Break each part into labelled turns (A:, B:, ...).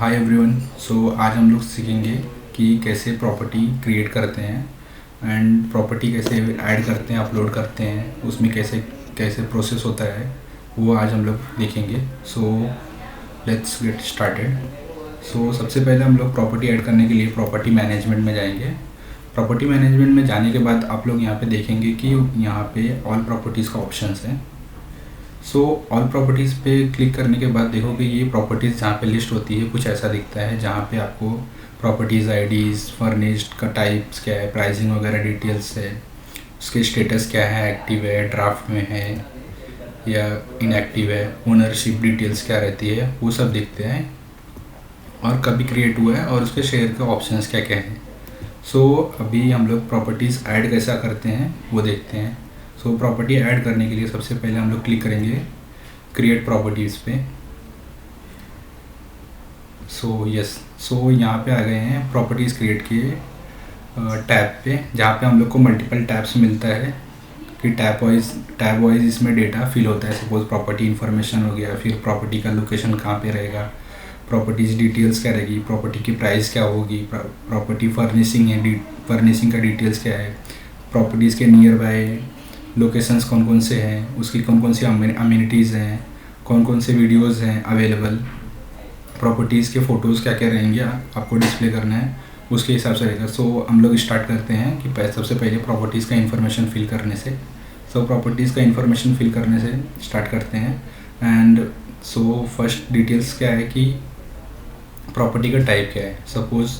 A: Hi everyone. सो आज हम लोग सीखेंगे कि कैसे प्रॉपर्टी क्रिएट करते हैं एंड प्रॉपर्टी कैसे ऐड करते हैं, अपलोड करते हैं, उसमें कैसे कैसे प्रोसेस होता है, वो आज हम लोग देखेंगे। So let's get started. So सबसे पहले हम लोग प्रॉपर्टी ऐड करने के लिए प्रॉपर्टी मैनेजमेंट में जाएंगे। प्रॉपर्टी मैनेजमेंट में जाने के बाद आप लोग यहाँ पे देखेंगे कि यहाँ पे ऑल प्रॉपर्टीज़ का ऑप्शंस है। सो ऑल प्रॉपर्टीज़ पे क्लिक करने के बाद देखोगे ये प्रॉपर्टीज़ जहाँ पे लिस्ट होती है कुछ ऐसा दिखता है, जहाँ पे आपको प्रॉपर्टीज़ आईडीज़, फर्निश्ड का टाइप्स क्या है, प्राइसिंग वगैरह डिटेल्स है, उसके स्टेटस क्या है, एक्टिव है, ड्राफ्ट में है या इनएक्टिव है, ओनरशिप डिटेल्स क्या रहती है, वो सब दिखते हैं और कभी क्रिएट हुआ है और उसके शेयर के ऑप्शंस क्या क्या हैं। सो अभी हम लोग प्रॉपर्टीज़ ऐड कैसा करते हैं वो देखते हैं। सो प्रॉपर्टी ऐड करने के लिए सबसे पहले हम लोग क्लिक करेंगे क्रिएट प्रॉपर्टीज़ पे। सो यहाँ पे आ गए हैं प्रॉपर्टीज़ क्रिएट किए टैब पे, जहाँ पे हम लोग को मल्टीपल टैब्स मिलता है कि टैब वाइज इसमें डेटा फिल होता है। सपोज प्रॉपर्टी इन्फॉर्मेशन हो गया, फिर प्रॉपर्टी का लोकेशन कहाँ पे रहेगा, प्रॉपर्टीज़ डिटेल्स क्या रहेगी, प्रॉपर्टी की प्राइस क्या होगी, प्रॉपर्टी फर्निशिंग है, फर्निशिंग का डिटेल्स क्या है, प्रॉपर्टीज़ के नियर बाय लोकेशंस कौन कौन से हैं, उसकी कौन कौन सी अम्यूनिटीज़ हैं, कौन कौन से वीडियोस हैं अवेलेबल, प्रॉपर्टीज़ के फ़ोटोज़ क्या क्या रहेंगे आपको डिस्प्ले करना है, उसके हिसाब से रहेगा। सो हम लोग स्टार्ट करते हैं कि सबसे पहले प्रॉपर्टीज़ का इन्फॉर्मेशन फिल करने से। प्रॉपर्टीज़ का इन्फॉर्मेशन फिल करने से स्टार्ट करते हैं। एंड फर्स्ट डिटेल्स क्या है कि प्रॉपर्टी का टाइप क्या है। सपोज़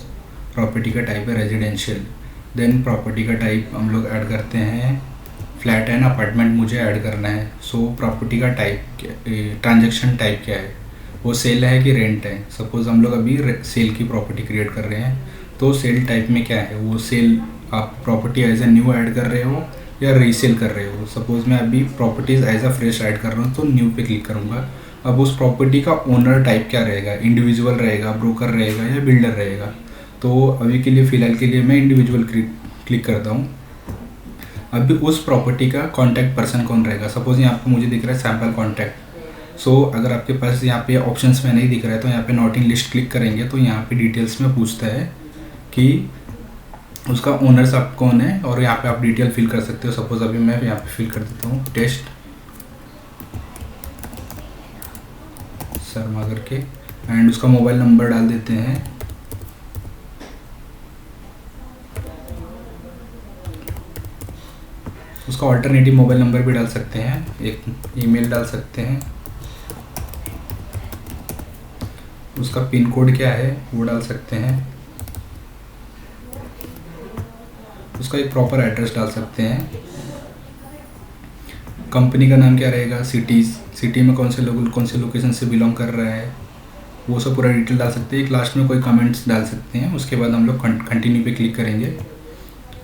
A: प्रॉपर्टी का टाइप है रेजिडेंशियल, देन प्रॉपर्टी का टाइप हम लोग ऐड करते हैं फ्लैट एंड अपार्टमेंट मुझे ऐड करना है। सो प्रॉपर्टी का टाइप, ट्रांजैक्शन टाइप क्या है, वो सेल है कि रेंट है। सपोज़ हम लोग अभी सेल की प्रॉपर्टी क्रिएट कर रहे हैं, तो सेल टाइप में क्या है, वो सेल आप property as a new add कर रहे हो या रीसेल कर रहे हो। सपोज़ मैं अभी properties as a fresh add कर रहा हूँ तो न्यू पे क्लिक करूँगा। अब उस प्रॉपर्टी का ओनर टाइप क्या रहेगा, इंडिविजुअल रहेगा, ब्रोकर रहेगा या बिल्डर रहेगा। तो अभी के लिए फ़िलहाल के लिए मैं इंडिविजुअल क्लिक करता हूँ। अभी उस प्रॉपर्टी का कॉन्टैक्ट पर्सन कौन रहेगा। सपोज़ यहाँ पे मुझे दिख रहा है सैम्पल कॉन्टैक्ट। सो अगर आपके पास यहाँ पे ऑप्शंस में नहीं दिख रहा है तो यहाँ पे नॉट इन लिस्ट क्लिक करेंगे तो यहाँ पे डिटेल्स में पूछता है कि उसका ओनर सब कौन है और यहाँ पे आप डिटेल फिल कर सकते हो। सपोज़ अभी मैं यहाँ पे फिल कर देता हूँ टेस्ट शर्मा करके, एंड उसका मोबाइल नंबर डाल देते हैं। उसका ऑल्टरनेटिव मोबाइल नंबर भी डाल सकते हैं, एक ईमेल डाल सकते हैं, उसका पिन कोड क्या है वो डाल सकते हैं, उसका एक प्रॉपर एड्रेस डाल सकते हैं, कंपनी का नाम क्या रहेगा, सिटी में कौन से लोकेशन से बिलोंग कर रहा है, वो सब पूरा डिटेल डाल सकते हैं। एक लास्ट में कोई कमेंट्स डाल सकते हैं। उसके बाद हम लोग कंटिन्यू पे क्लिक करेंगे।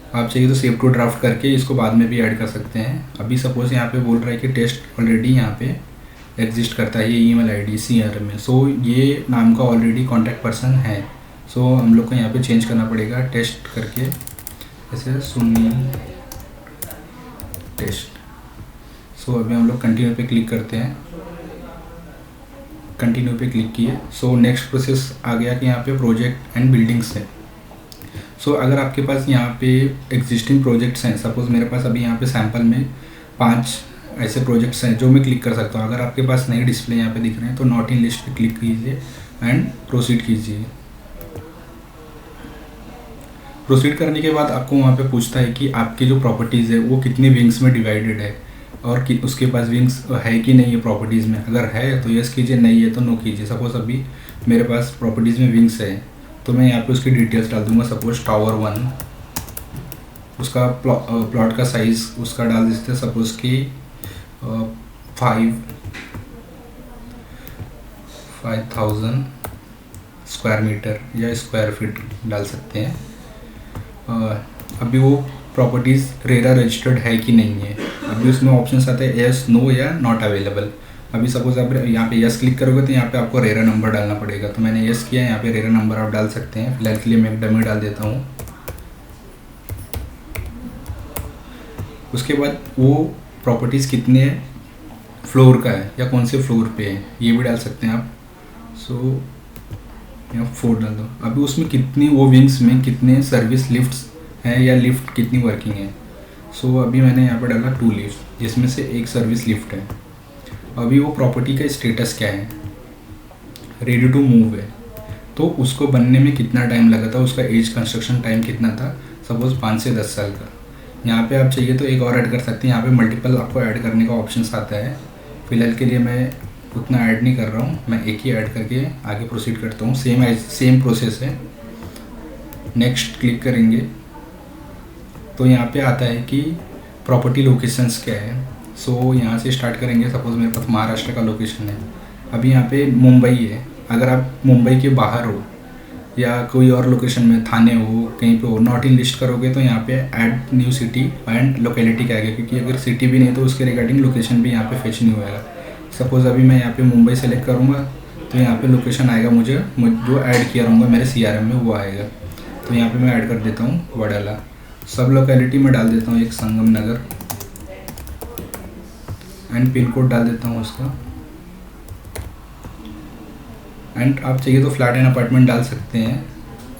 A: आप चाहिए तो सेव टू ड्राफ्ट करके इसको बाद में भी ऐड कर सकते हैं। अभी सपोज़ यहाँ पे बोल रहा है कि टेस्ट ऑलरेडी यहाँ पे एग्जिस्ट करता है, ये ईमेल आईडी CRM में। सो ये नाम का ऑलरेडी कॉन्टैक्ट पर्सन है। सो हम लोग को यहाँ पे चेंज करना पड़ेगा टेस्ट करके, जैसे सुनील टेस्ट। सो अभी हम लोग कंटिन्यू पे क्लिक करते हैं। कंटिन्यू पे क्लिक किए। सो नेक्स्ट प्रोसेस आ गया कि यहाँ पे प्रोजेक्ट एंड बिल्डिंग्स है। सो अगर आपके पास यहाँ पे एग्जिस्टिंग प्रोजेक्ट्स हैं, सपोज़ मेरे पास अभी यहाँ पे सैम्पल में 5 ऐसे प्रोजेक्ट्स हैं जो मैं क्लिक कर सकता हूँ। अगर आपके पास नई डिस्प्ले यहाँ पे दिख रहे हैं तो नॉट इन लिस्ट पे क्लिक कीजिए एंड प्रोसीड कीजिए। प्रोसीड करने के बाद आपको वहाँ पे पूछता है कि आपकी जो प्रॉपर्टीज़ है वो कितने विंग्स में डिवाइडेड है और कि उसके पास विंग्स है कि नहीं है प्रॉपर्टीज़ में। अगर है तो यस कीजिए, नहीं है तो नो कीजिए। सपोज़ अभी मेरे पास प्रॉपर्टीज़ में विंग्स है तो मैं यहाँ पे उसकी डिटेल्स डाल दूँगा। सपोज़ टावर 1, उसका प्लॉट का साइज़ उसका डाल देते हैं सपोज़ कि 5000 स्क्वायर मीटर या स्क्वायर फीट डाल सकते हैं। अभी वो प्रॉपर्टीज़ रेरा रजिस्टर्ड है कि नहीं है। अभी उसमें ऑप्शंस आते हैं यस, नो या नॉट अवेलेबल। अभी सपोज़ आप यहाँ पे यस क्लिक करोगे तो यहाँ पे आपको रेरा नंबर डालना पड़ेगा। तो मैंने यस किया, यहाँ पे रेरा नंबर आप डाल सकते हैं। फिलहाल के लिए मैं एक डमी डाल देता हूँ। उसके बाद वो प्रॉपर्टीज़ कितने फ्लोर का है या कौन से फ्लोर पे है ये भी डाल सकते हैं आप। सो या 4 डाल दो। अभी उसमें कितनी वो विंग्स में कितने सर्विस लिफ्ट्स हैं या लिफ्ट कितनी वर्किंग है। सो अभी मैंने यहाँ पर डाला 2 लिफ्ट, जिसमें से एक सर्विस लिफ्ट है। अभी वो प्रॉपर्टी का स्टेटस क्या है, रेडी टू मूव है। तो उसको बनने में कितना टाइम लगा था, उसका एज कंस्ट्रक्शन टाइम कितना था, सपोज़ 5 से 10 साल का। यहाँ पे आप चाहिए तो एक और ऐड कर सकते हैं, यहाँ पे मल्टीपल आपको ऐड करने का ऑप्शंस आता है। फ़िलहाल के लिए मैं उतना ऐड नहीं कर रहा हूँ, मैं एक ही ऐड करके आगे प्रोसीड करता हूँ। सेम प्रोसेस है। नेक्स्ट क्लिक करेंगे तो यहाँ पे आता है कि प्रॉपर्टी लोकेशंस क्या है। सो यहाँ से स्टार्ट करेंगे। सपोज़ मेरे पास महाराष्ट्र का लोकेशन है, अभी यहाँ पे मुंबई है। अगर आप मुंबई के बाहर हो या कोई और लोकेशन में, थाने हो, कहीं पे हो, नॉट इन लिस्ट करोगे तो यहाँ पे add new city and locality का आएगा, क्योंकि अगर सिटी भी नहीं तो उसके रिगार्डिंग लोकेशन भी यहाँ पे फेच नहीं होएगा। सपोज़ अभी मैं यहाँ पे मुंबई सेलेक्ट करूँगा तो यहाँ पे लोकेशन आएगा, मुझे जो ऐड किया रहूँगा मेरे CRM में वो आएगा। तो यहाँ पे मैं ऐड कर देता हूँ वडाला। सब लोकेलिटी में डाल देता हूँ एक संगम नगर एंड पिन कोड डाल देता हूँ उसका। एंड आप चाहिए तो फ्लैट एंड अपार्टमेंट डाल सकते हैं,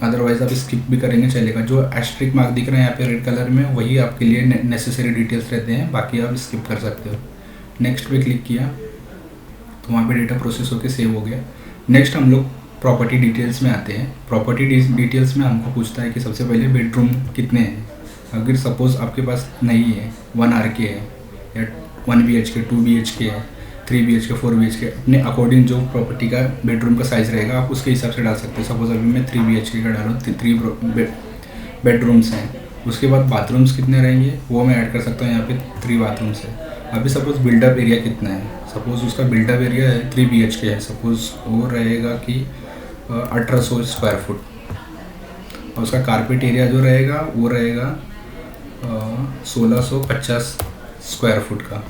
A: अदरवाइज़ आप स्किप भी करेंगे चलेगा। जो एस्ट्रिक मार्क दिख रहा है यहाँ पे रेड कलर में, वही आपके लिए नेसेसरी डिटेल्स रहते हैं, बाकी आप स्किप कर सकते हो। नेक्स्ट पे क्लिक किया तो वहाँ पे डेटा प्रोसेस होकर सेव हो गया। नेक्स्ट हम लोग प्रॉपर्टी डिटेल्स में आते हैं। प्रॉपर्टी डिटेल्स में हमको पूछता है कि सबसे पहले बेडरूम कितने हैं। अगर सपोज़ आपके पास नहीं है, 1 RK है या 1 BHK, 2 BHK है, 3 BHK, 4 BHK, अपने अकॉर्डिंग जो प्रॉपर्टी का बेडरूम का साइज़ रहेगा आप उसके हिसाब से डाल सकते हो। सपोज़ अभी मैं 3 BHK का डालूँ, 3 बेडरूम्स हैं। उसके बाद बाथरूम्स कितने रहेंगे वो मैं ऐड कर सकता हूँ, यहाँ पे 3 बाथरूम्स है। अभी सपोज़ बिल्डअप एरिया कितना है, सपोज़ उसका बिल्डअप एरिया है 3 BHK है, सपोज़ वो रहेगा कि 1800 स्क्वायर फुट, और उसका कारपेट एरिया जो रहेगा वो रहेगा 1650 स्क्वायर फुट का।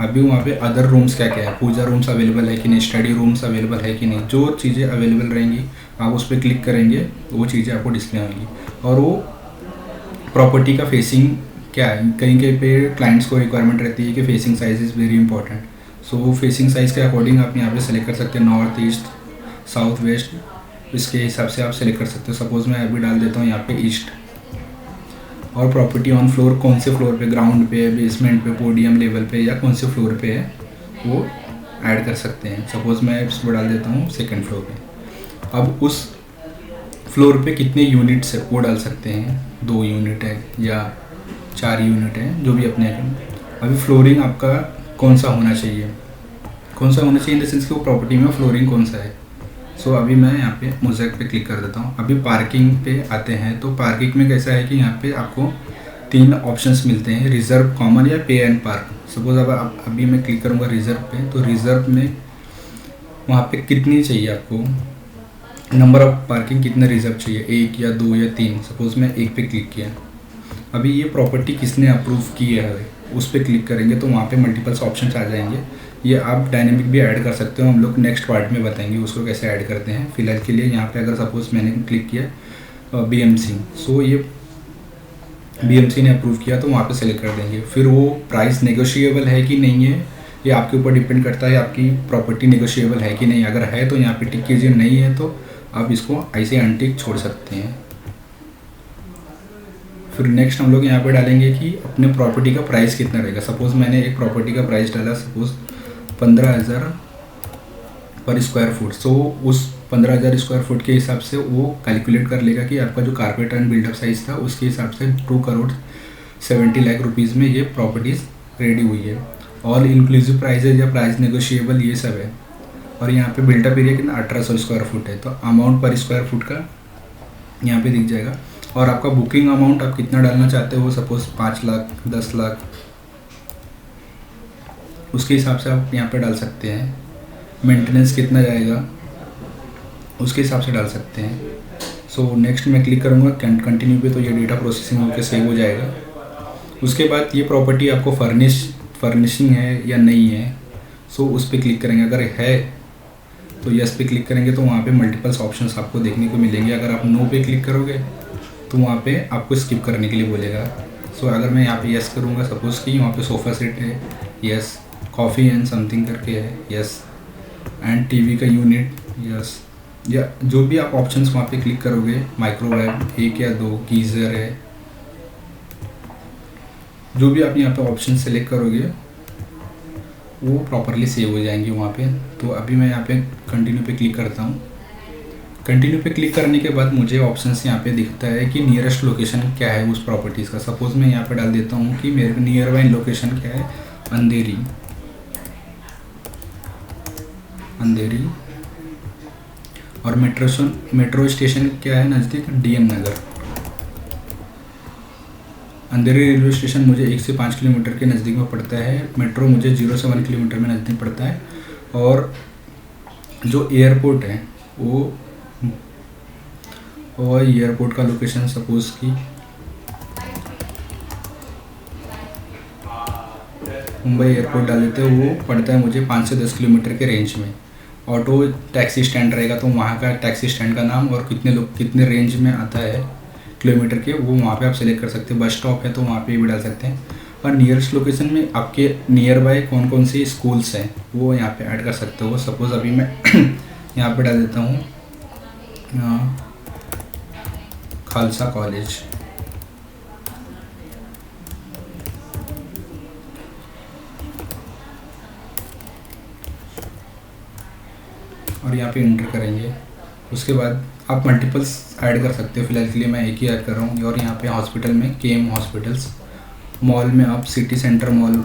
A: अभी वहाँ पे अदर रूम्स क्या क्या है, पूजा रूम्स अवेलेबल है कि नहीं, स्टडी रूम्स अवेलेबल है कि नहीं, जो चीज़ें अवेलेबल रहेंगी आप उस पर क्लिक करेंगे वो चीज़ें आपको डिस्प्ले होंगी। और वो प्रॉपर्टी का फेसिंग क्या है, कहीं कहीं पे क्लाइंट्स को रिक्वायरमेंट रहती है कि facing size is very important. So वो फेसिंग साइज़ के अकॉर्डिंग आप यहाँ पे सेलेक्ट कर सकते हैं, नॉर्थ ईस्ट, साउथ वेस्ट, इसके हिसाब से आप सेलेक्ट कर सकते हो। सपोज़ मैं अभी डाल देता हूँ यहाँ पे ईस्ट। और प्रॉपर्टी ऑन फ्लोर, कौन से फ्लोर पे, ग्राउंड पे, बेसमेंट पे, पोडियम लेवल पे, या कौन से फ्लोर पे है वो ऐड कर सकते हैं। सपोज़ मैं इसको डाल देता हूँ 2nd फ्लोर पे। अब उस फ्लोर पे कितने यूनिट्स है वो डाल सकते हैं, 2 यूनिट है या 4 यूनिट है, जो भी अपने। अभी फ्लोरिंग आपका कौन सा होना चाहिए इन द सेंस कि वो प्रॉपर्टी में फ्लोरिंग कौन सा है। सो अभी मैं यहाँ पे मोज़ेक पे क्लिक कर देता हूँ। अभी पार्किंग पे आते हैं। तो पार्किंग में कैसा है कि यहाँ पे आपको 3 ऑप्शंस मिलते हैं, रिज़र्व, कॉमन या पे एंड पार्क। सपोज़ अब अभी मैं क्लिक करूँगा रिज़र्व पे, तो रिज़र्व में वहाँ पे कितनी चाहिए आपको, नंबर ऑफ पार्किंग कितने रिज़र्व चाहिए, 1 या 2 या 3। सपोज़ मैं 1 पे क्लिक किया। अभी ये प्रॉपर्टी किसने अप्रूव की है उस पर क्लिक करेंगे तो वहाँ पे मल्टीपल्स ऑप्शंस आ जाएंगे। ये आप डायनेमिक भी ऐड कर सकते हो, हम लोग नेक्स्ट पार्ट में बताएंगे उसको कैसे ऐड करते हैं। फिलहाल के लिए यहाँ पे अगर सपोज़ मैंने क्लिक किया BMC, सो ये BMC ने अप्रूव किया तो वहाँ पे सेलेक्ट कर देंगे। फिर वो प्राइस नेगोशिएबल है कि नहीं है ये आपके ऊपर डिपेंड करता है, आपकी प्रॉपर्टी नेगोशिएबल है कि नहीं। अगर है तो यहाँ पे टिक कीजिए, नहीं है तो आप इसको ऐसे अनटिक छोड़ सकते हैं। फिर नेक्स्ट हम लोग यहाँ पे डालेंगे कि अपने प्रॉपर्टी का प्राइस कितना रहेगा। सपोज़ मैंने एक प्रॉपर्टी का प्राइस डाला, सपोज़ 15,000 पर स्क्वायर फुट। सो उस 15,000 स्क्वायर फुट के हिसाब से वो कैलकुलेट कर लेगा कि आपका जो कारपेट एंड बिल्डअप साइज़ था उसके हिसाब से 2,70 लाख रुपीज़ में ये प्रॉपर्टीज़ रेडी हुई है। ऑल इंक्लूसिव प्राइजेज या प्राइस नेगोशिएबल ये सब है। और यहाँ पे बिल्डअप एरिया कितना 1800 स्क्वायर फुट है, तो अमाउंट पर स्क्वायर फुट का यहाँ पे दिख जाएगा। और आपका बुकिंग अमाउंट आप कितना डालना चाहते हो, सपोज़ 5 लाख, 10 लाख, उसके हिसाब से आप यहाँ पे डाल सकते हैं। मेंटेनेंस कितना जाएगा उसके हिसाब से डाल सकते हैं। सो नेक्स्ट मैं क्लिक करूँगा कंटिन्यू पे, तो ये डेटा प्रोसेसिंग होकर सेव हो जाएगा। उसके बाद ये प्रॉपर्टी आपको फर्निशिंग है या नहीं है, सो उस पर क्लिक करेंगे। अगर है तो यस पे क्लिक करेंगे तो वहाँ पे मल्टीपल्स ऑप्शंस आपको देखने को मिलेंगे। अगर आप नो पे क्लिक करोगे तो वहाँ पे आपको स्किप करने के लिए बोलेगा। सो अगर मैं यहाँ पे यस करूँगा, सपोज़ कि वहाँ पे सोफ़ा सेट है, यस, कॉफ़ी एंड समथिंग करके है, यस, एंड टीवी का यूनिट, यस, या जो भी आप ऑप्शंस वहाँ पे क्लिक करोगे, माइक्रोवेव 1 या 2, गीज़र है, जो भी आप यहाँ पे ऑप्शन सेलेक्ट करोगे वो प्रॉपरली सेव हो जाएंगे वहाँ पे। तो अभी मैं यहाँ पे कंटिन्यू पे क्लिक करता हूँ। कंटिन्यू पे क्लिक करने के बाद मुझे ऑप्शंस यहाँ पे दिखता है कि नियरेस्ट लोकेशन क्या है उस प्रॉपर्टीज़ का। सपोज़ मैं यहाँ पे डाल देता हूँ कि मेरे नियर बाई लोकेशन क्या है, अंधेरी। और मेट्रो स्टेशन क्या है नज़दीक, डीएन नगर। अंधेरी रेलवे स्टेशन मुझे 1 से 5 किलोमीटर के नज़दीक में पड़ता है। मेट्रो मुझे 0 से 1 किलोमीटर में नज़दीक पड़ता है। और जो एयरपोर्ट है वो एयरपोर्ट का लोकेशन सपोज़ कि मुंबई एयरपोर्ट डाल देते हैं, वो पड़ता है मुझे 5 से 10 किलोमीटर के रेंज में। ऑटो टैक्सी स्टैंड रहेगा तो वहाँ का टैक्सी स्टैंड का नाम और कितने रेंज में आता है किलोमीटर के, वो वहाँ पे आप सेलेक्ट कर सकते हैं। बस स्टॉप है तो वहाँ पे भी डाल सकते हैं। और नियरेस्ट लोकेशन में आपके नियर बाय कौन कौन सी स्कूल्स हैं वो यहाँ पे ऐड कर सकते हो। सपोज़ अभी मैं यहाँ पे डाल देता हूँ खालसा कॉलेज। और यहाँ पे इंटर करेंगे। उसके बाद आप मल्टीपल्स ऐड कर सकते हो। फिलहाल के लिए मैं एक ही ऐड कर रहा हूँ। और यहाँ पे हॉस्पिटल में केएम हॉस्पिटल्स, मॉल में आप सिटी सेंटर मॉल,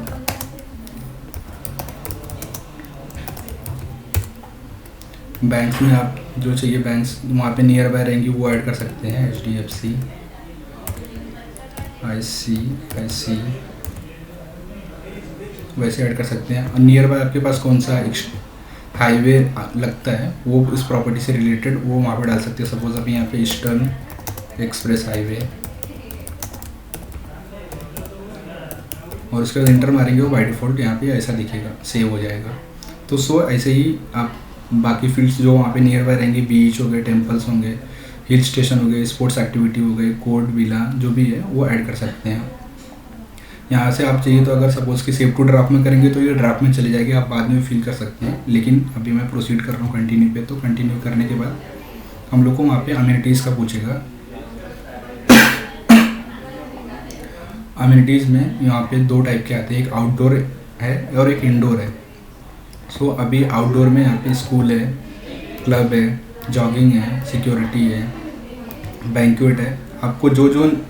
A: बैंक्स में आप जो चाहिए बैंक्स वहाँ पे नियर बाय रहेंगी वो ऐड कर सकते हैं। HDFC, ICICI वैसे ऐड कर सकते हैं। और नियर बाय आपके पास कौन सा हाईवे लगता है वो इस प्रॉपर्टी से रिलेटेड वो वहाँ पे डाल सकते हैं। सपोज अभी यहाँ पे ईस्टर्न एक्सप्रेस हाईवे, और उसके बाद इंटर मारेंगे वो बाय डिफ़ॉल्ट यहाँ पे ऐसा दिखेगा, सेव हो जाएगा। तो ऐसे ही आप बाकी फील्ड्स जो वहाँ पे नियर बाय रहेंगे, बीच हो गए, टेम्पल्स होंगे, हिल स्टेशन हो गए, स्पोर्ट्स एक्टिविटी हो गए, कोर्ट विला जो भी है वो ऐड कर सकते हैं। यहाँ से आप चाहिए तो अगर सपोज़ कि सेव टू ड्राफ्ट में करेंगे तो ये ड्राफ्ट में चली जाएगी, आप बाद में फिल कर सकते हैं। लेकिन अभी मैं प्रोसीड कर रहा हूँ कंटिन्यू पे। तो कंटिन्यू करने के बाद हम लोग को वहाँ पे अम्यूनिटीज़ का पूछेगा। अम्यूनिटीज़ में यहाँ पे 2 टाइप के आते हैं, एक आउटडोर है और एक इंडोर है। सो अभी आउटडोर में यहाँ पे स्कूल है, क्लब है, जॉगिंग है, सिक्योरिटी है, बैंक्वेट है। आपको जो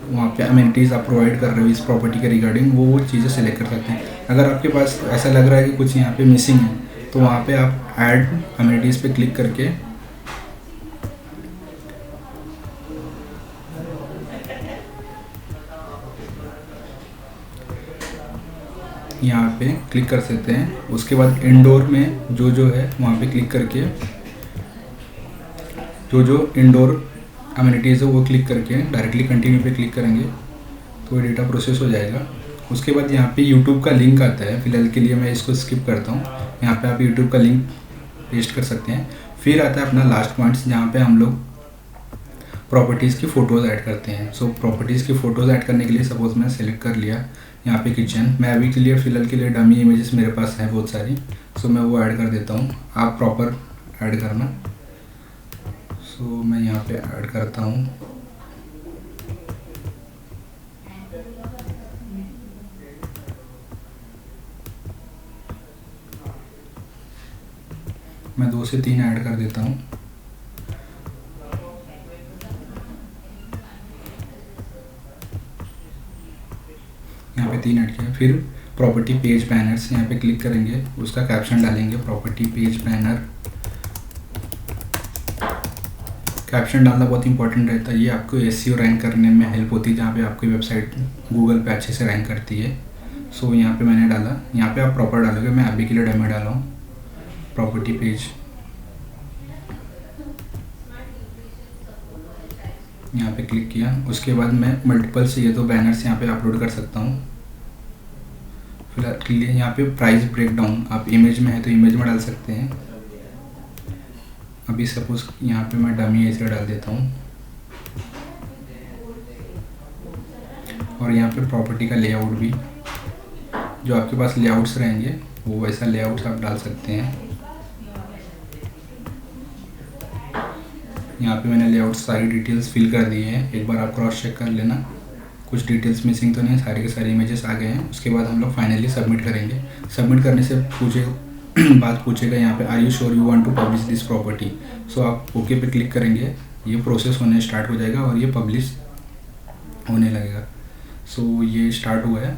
A: वहाँ पे अम्यूनिटीज़ आप प्रोवाइड कर रहे हो इस प्रॉपर्टी के रिगार्डिंग वो चीज़ें सेलेक्ट कर सकते हैं। अगर आपके पास ऐसा लग रहा है कि कुछ यहाँ पे मिसिंग है तो वहाँ पे आप ऐड अम्यूनिटीज़ पे क्लिक करके यहाँ पे क्लिक कर सकते हैं। उसके बाद इंडोर में जो है वहाँ पे क्लिक करके जो इंडोर अम्यूनिटीज़ है वो क्लिक करके डायरेक्टली कंटिन्यू पे क्लिक करेंगे तो डेटा प्रोसेस हो जाएगा। उसके बाद यहाँ पे यूट्यूब का लिंक आता है। फिलहाल के लिए मैं इसको स्किप करता हूँ। यहाँ पे आप यूट्यूब का लिंक पेस्ट कर सकते हैं। फिर आता है अपना लास्ट पॉइंट्स जहाँ पे हम लोग प्रॉपर्टीज़ की फ़ोटोज़ ऐड करते हैं। सो प्रॉपर्टीज़ की फ़ोटोज़ ऐड करने के लिए सपोज़ मैं सेलेक्ट कर लिया यहाँ पे किचन। मैं अभी के लिए फ़िलहाल के लिए डमी इमेजेस मेरे पास हैं बहुत सारी, सो मैं वो ऐड कर देता हूँ। आप प्रॉपर ऐड करना। सो मैं यहाँ पे ऐड करता हूँ। मैं 2 से 3 ऐड कर देता हूँ। यहाँ पे 3 ऐड किया। फिर प्रॉपर्टी पेज बैनर्स यहाँ पे क्लिक करेंगे, उसका कैप्शन डालेंगे प्रॉपर्टी पेज बैनर। कैप्शन डालना बहुत इंपॉर्टेंट रहता है, ये आपको SEO रैंक करने में हेल्प होती है जहाँ पे आपकी वेबसाइट गूगल पे अच्छे से रैंक करती है। सो यहाँ पे मैंने डाला। यहाँ पे आप प्रॉपर डालोगे, मैं अभी के लिए डमी डाला हूँ प्रॉपर्टी पेज। यहाँ पे क्लिक किया। उसके बाद मैं मल्टीपल चाहिए तो बैनर्स यहाँ पे अपलोड कर सकता हूँ। फिलहाल के लिए यहाँ पे प्राइस ब्रेकडाउन आप इमेज में है तो इमेज में डाल सकते हैं। अभी सपोज यहाँ पे मैं डमी ऐसे डाल देता हूँ। और यहाँ पे प्रॉपर्टी का लेआउट भी, जो आपके पास लेआउट्स रहेंगे वो वैसा लेआउट्स आप डाल सकते हैं। यहाँ पे मैंने लेआउट सारी डिटेल्स फिल कर दी है, एक बार आप क्रॉस चेक कर लेना कुछ डिटेल्स मिसिंग तो नहीं, सारे के सारे इमेजेस आ गए हैं। उसके बाद हम लोग फाइनली सबमिट करेंगे। सबमिट करने से बात पूछेगा यहाँ पे are you sure you want to publish this property. So आप ओके पे क्लिक करेंगे, ये प्रोसेस होने स्टार्ट हो जाएगा और ये पब्लिश होने लगेगा। सो ये स्टार्ट हुआ है।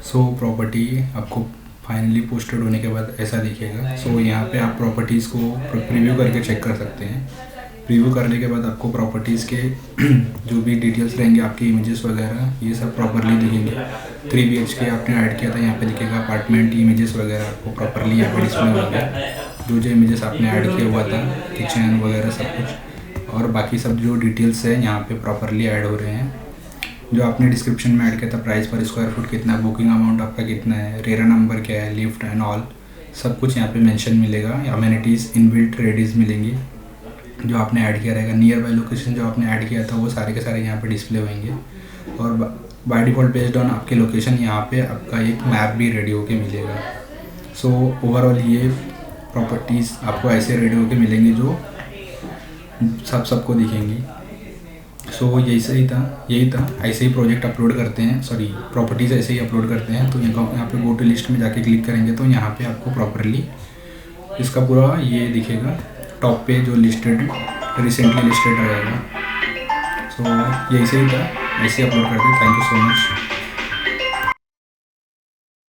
A: सो प्रॉपर्टी आपको फाइनली पोस्टेड होने के बाद ऐसा दिखेगा। सो यहाँ पे आप प्रॉपर्टीज़ को प्रीव्यू करके चेक कर सकते हैं। प्रीव्यू करने के बाद आपको प्रॉपर्टीज़ के जो भी डिटेल्स रहेंगे, आपके इमेजेस वगैरह, ये सब प्रॉपरली दिखेंगे। 3 BHK आपने ऐड किया था, यहाँ पे दिखेगा अपार्टमेंट इमेजेस वगैरह आपको प्रॉपरली यहाँ पे डिस्प्ले होंगे। जो इमेजेस आपने ऐड किया हुआ था, किचन वगैरह सब कुछ, और बाकी सब जो डिटेल्स है यहाँ पे प्रॉपरली ऐड हो रहे हैं। जो आपने डिस्क्रिप्शन में ऐड किया था, प्राइस पर स्क्वायर फुट कितना, बुकिंग अमाउंट आपका कितना है, रेरा नंबर क्या है, लिफ्ट एंड ऑल सब कुछ यहाँ पे मेंशन मिलेगा। अमेनिटीज़ इनबिल्ट रेडीज मिलेंगी जो आपने ऐड किया रहेगा। नियर बाय लोकेशन जो आपने ऐड किया था वो सारे के सारे यहाँ पे डिस्प्ले होंगे। और बाय डिफ़ॉल्ट बेस्ड ऑन आपके लोकेशन यहाँ पे आपका एक मैप भी रेडी होके मिलेगा। सो ओवरऑल ये प्रॉपर्टीज़ आपको ऐसे रेडी होके मिलेंगी जो सबको दिखेंगी। सो यही था। ऐसे ही प्रोजेक्ट अपलोड करते हैं, सॉरी प्रॉपर्टीज़ ऐसे ही अपलोड करते हैं। तो यहाँ पे गो टू लिस्ट में जाके क्लिक करेंगे तो यहाँ पे आपको प्रॉपरली इसका पूरा ये दिखेगा, टॉप पे जो लिस्टेड रिसेंटली लिस्टेड रहेगा। सो यही था, ऐसे अपलोड करते हैं। Thank you so much.